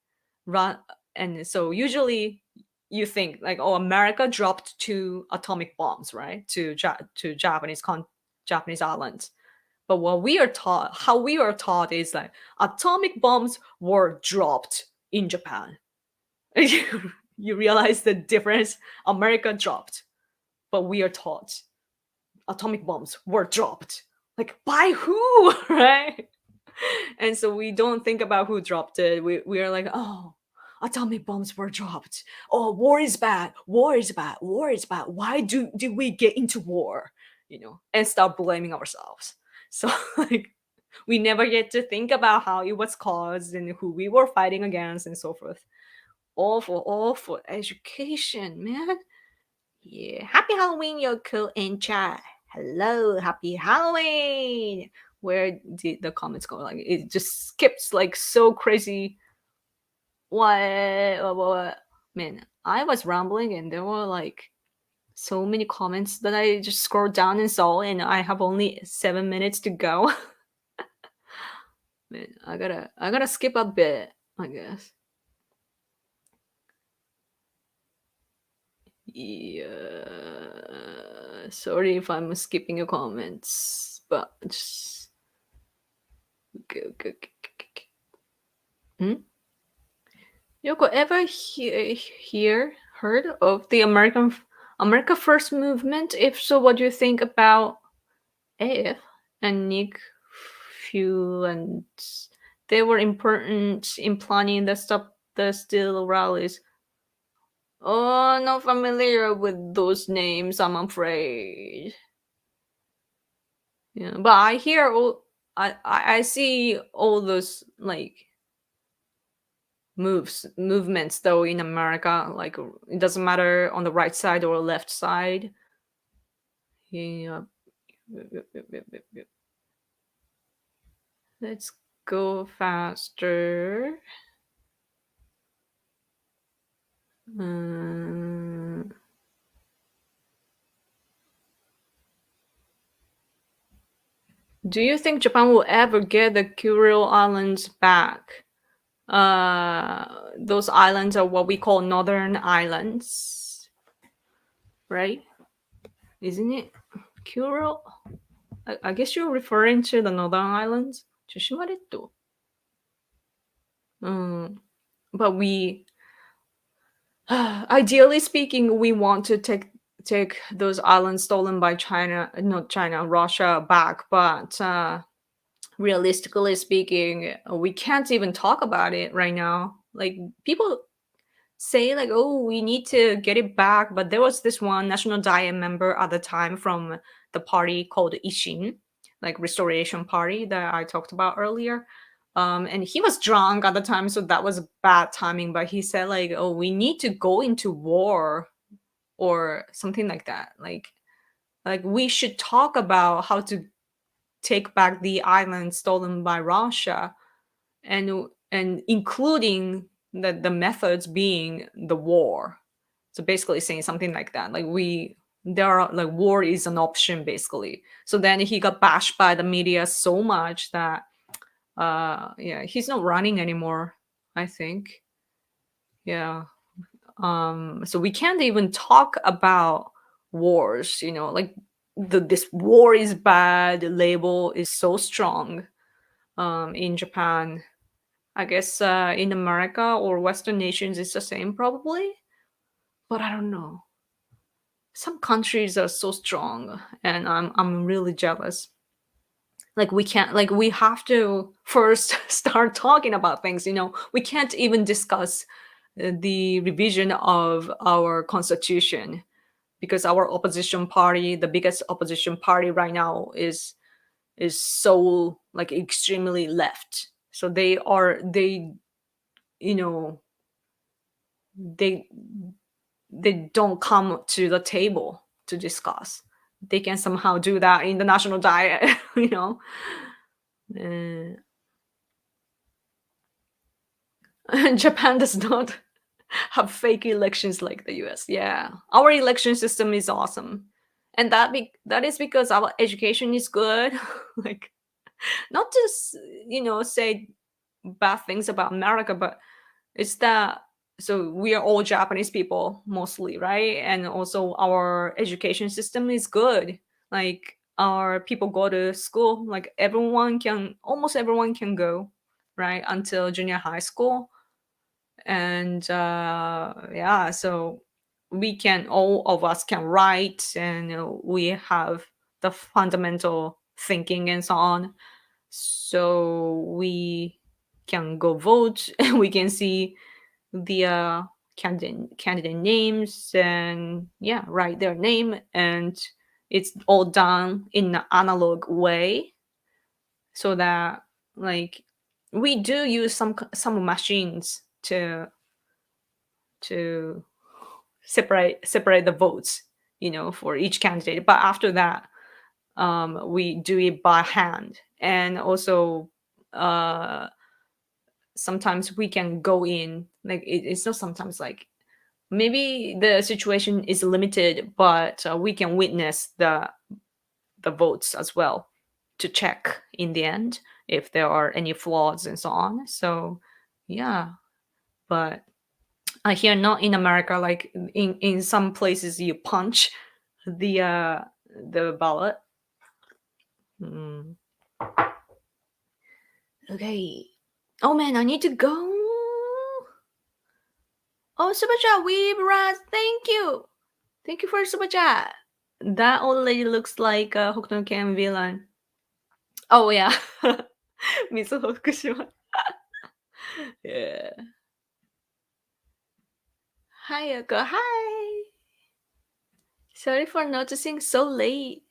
Right? And so usually you think like, oh, America dropped two atomic bombs, right? To Japanese islands. But how we are taught is like atomic bombs were dropped in Japan. You realize the difference? America dropped, but we are taught atomic bombs were dropped. Like by who, right? And so we don't think about who dropped it. We are like, oh, atomic bombs were dropped. Oh, war is bad. War is bad. War is bad. Why did we get into war? And start blaming ourselves. So like we never get to think about how it was caused and who we were fighting against and so forth. All for education, man. Yeah. Happy Halloween, Yoko and chat. Hello, happy Halloween. Where did the comments go? Like it just skips like so crazy. What? Man, I was rambling and there were like so many comments that I just scrolled down and saw, and I have only 7 minutes to go. Man, I gotta skip a bit, I guess. Yeah. Sorry if I'm skipping your comments, but just okay, okay, okay, okay, okay. Yoko, ever heard of the America First movement? If so, what do you think about AF and Nick Fuel, and they were important in planning the Stop the Steal rallies? Oh, not familiar with those names, I'm afraid. Yeah, but I hear all I see all those like movements though in America. Like it doesn't matter on the right side or left side. Yeah. Let's go faster. Mm, do you think Japan will ever get the Curio Islands back? Those islands are what we call Northern Islands, right? Isn't it? Curio? I guess you're referring to the Northern Islands? 조심하랬또. But we, ideally speaking, we want to take those islands stolen by China, not China, Russia back. But realistically speaking, we can't even talk about it right now. Like people say like, oh, we need to get it back, but there was this one national diet member at the time from the party called Ishin, like restoration party that I talked about earlier. And he was drunk at the time, so that was bad timing, but he said like, oh, we need to go into war or something like that. Like we should talk about how to take back the island stolen by Russia, and including the methods being the war. So basically saying something like that. Like there are like war is an option basically. So then he got bashed by the media so much that yeah, he's not running anymore, I think. Yeah. So we can't even talk about wars, like this war is bad label is so strong in Japan. I guess in America or Western nations it's the same probably, but I don't know. Some countries are so strong, and I'm really jealous. Like we can't, like we have to first start talking about things. We can't even discuss the revision of our constitution because our opposition party, the biggest opposition party right now, is so like extremely left. So they you know they they don't come to the table to discuss. They can somehow do that in the national diet, you know. Uh, Japan does not have fake elections like the US. Yeah, our election system is awesome, and that is because our education is good. Like, not just say bad things about America, but it's that, so we are all Japanese people mostly, right? And also our education system is good. Like our people go to school, like almost everyone can go, right, until junior high school. And yeah, so all of us can write, and we have the fundamental thinking and so on, so we can go vote and we can see the candidate names and yeah, write their name, and it's all done in an analog way, so that like we do use some machines to separate the votes, for each candidate. But after that, we do it by hand. And also sometimes we can go in, like it's not sometimes, like maybe the situation is limited, but we can witness the votes as well to check in the end if there are any flaws and so on. So yeah, but here not in America, like in some places you punch the ballot. Mm. Okay. Oh man, I need to go. Oh, super chat, Weeb Raz, thank you for super chat. That old lady looks like a Hokuto no Ken villain. Oh yeah. Mizuho Fukushima. Yeah. Hi Yoko, hi. Sorry for noticing so late.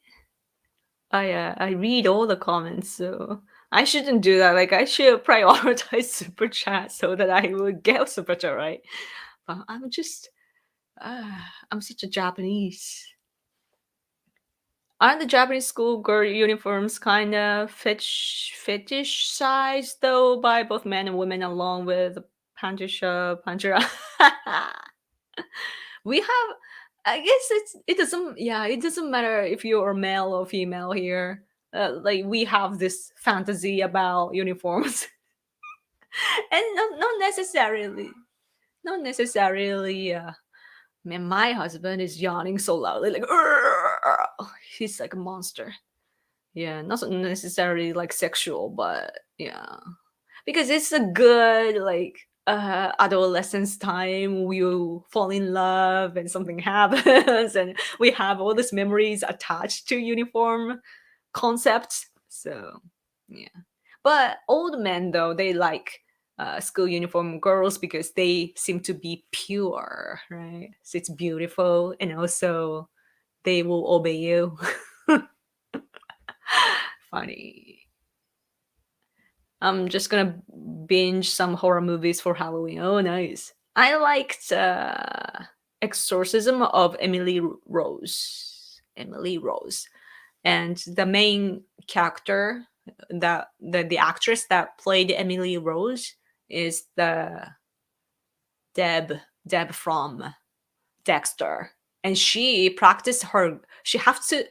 I read all the comments, so I shouldn't do that. Like I should prioritize super chat so that I will get super chat, right? But I'm just uh, I'm such a Japanese. Aren't the Japanese schoolgirl uniforms kind of fetish sized though by both men and women along with pantisha panjura? We have, I guess it doesn't, yeah, it doesn't matter if you're male or female here. Like we have this fantasy about uniforms, and not necessarily, not necessarily. Man, my husband is yawning so loudly, like "Urgh!" He's like a monster. Yeah, not so necessarily like sexual, but yeah, because it's a good like adolescence time. We fall in love and something happens, and we have all these memories attached to uniform concepts. So yeah, but old men though they like school uniform girls because they seem to be pure, right? So it's beautiful, and also they will obey you. Funny. I'm just gonna binge some horror movies for Halloween. Oh, nice. I liked Exorcism of Emily Rose. Emily Rose, and the main character, that the actress that played Emily Rose is the Deb from Dexter, and she practiced her. She have to.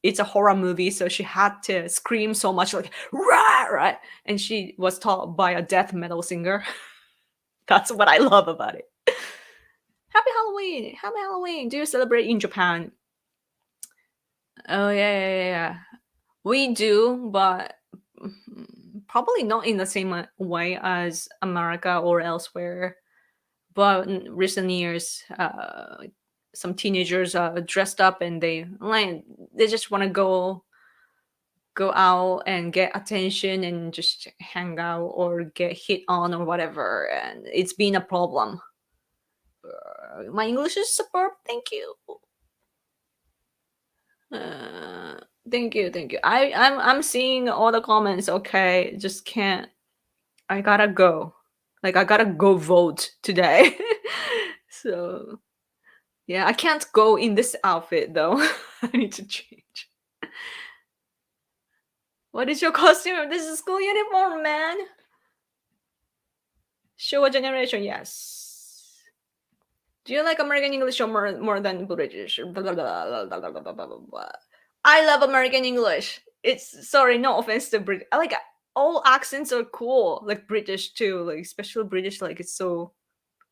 It's a horror movie, so she had to scream so much, like rah, right? And she was taught by a death metal singer. That's what I love about it. Happy Halloween! Happy Halloween! Do you celebrate in Japan? Oh yeah. We do, but probably not in the same way as America or elsewhere. But in recent years, some teenagers are dressed up and they just want to go out and get attention and just hang out or get hit on or whatever, and it's been a problem. My English is superb. Thank you. Uh, thank you. I'm seeing all the comments. Okay, just can't. I gotta go. Like I gotta go vote today. So yeah, I can't go in this outfit though. I need to change. What is your costume? This is school uniform, man. Showa generation, yes. Do you like American English or more than British? Blah, blah, blah, blah, blah, blah, blah, blah, blah. I love American English. It's sorry, no offense to Brit. I like all accents are cool. Like British too, like especially British. Like it's so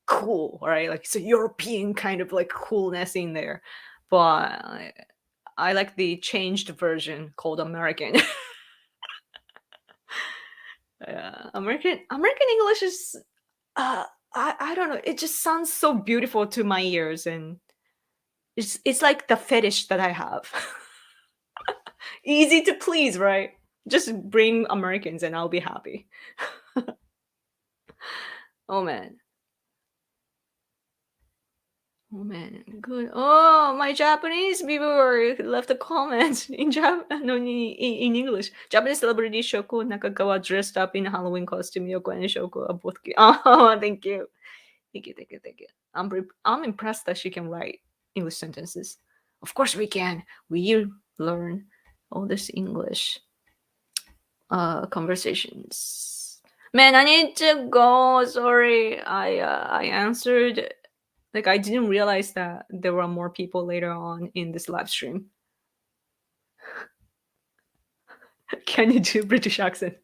cool, right? Like it's a European kind of like coolness in there. But I like the changed version called American. American English is uh I don't know, it just sounds so beautiful to my ears, and it's like the fetish that I have. Easy to please, right? Just bring Americans and I'll be happy. Oh man. Oh man, good. Oh, my Japanese viewer left a comment in no, in English. Japanese celebrity Shoko Nakagawa dressed up in a Halloween costume. Yoko and Shoko are both cute. Oh, thank you. Thank you. I'm impressed that she can write English sentences. Of course we can. We learn all this English conversations. Man, I need to go. Sorry, I answered. Like I didn't realize that there were more people later on in this live stream. Can you do British accent?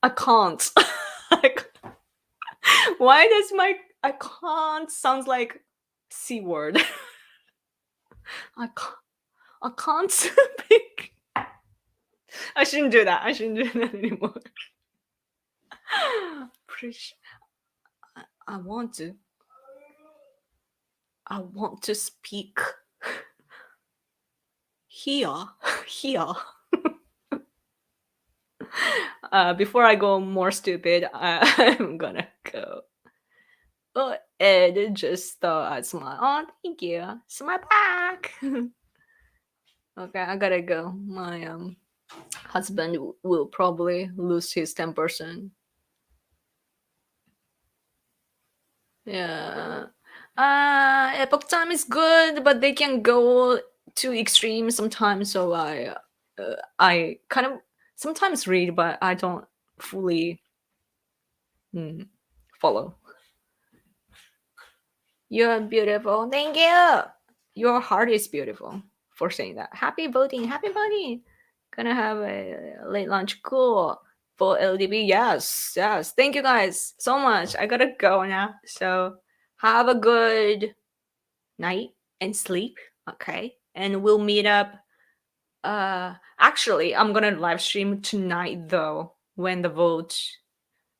I can't. Why does my I can't sounds like C word? I can't. I can't speak. I shouldn't do that. I shouldn't do that anymore. British. I want to. I want to speak here. Here. Before I go more stupid, I'm gonna go. Oh, Ed just thought I'd smile. Oh, thank you. Smile back. Okay, I gotta go. My husband will probably lose his 10%. Yeah. Epoch time is good, but they can go too extreme sometimes. So I kind of sometimes read, but I don't fully mm, follow. You're beautiful. Thank you. Your heart is beautiful for saying that. Happy voting. Happy voting. Gonna have a late lunch. Cool. For LDB. Yes. Yes. Thank you guys so much. I gotta go now. So have a good night and sleep. Okay. And we'll meet up. Actually, I'm gonna live stream tonight though when the vote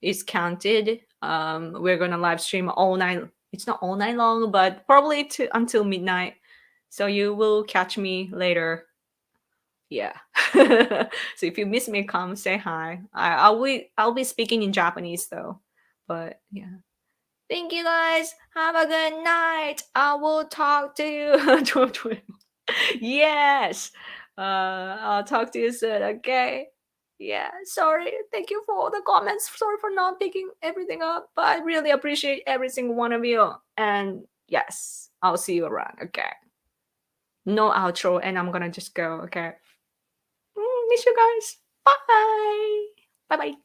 is counted. We're gonna live stream all night. It's not all night long, but probably to until midnight. So you will catch me later. Yeah. So if you miss me, come say hi. I'll be speaking in Japanese though. But yeah. Thank you guys. Have a good night. I will talk to you. Yes. I'll talk to you soon, okay? Yeah, sorry. Thank you for all the comments. Sorry for not picking everything up, but I really appreciate every single one of you. And yes, I'll see you around, okay? No outro, and I'm gonna just go, okay? Miss you guys. Bye. Bye bye.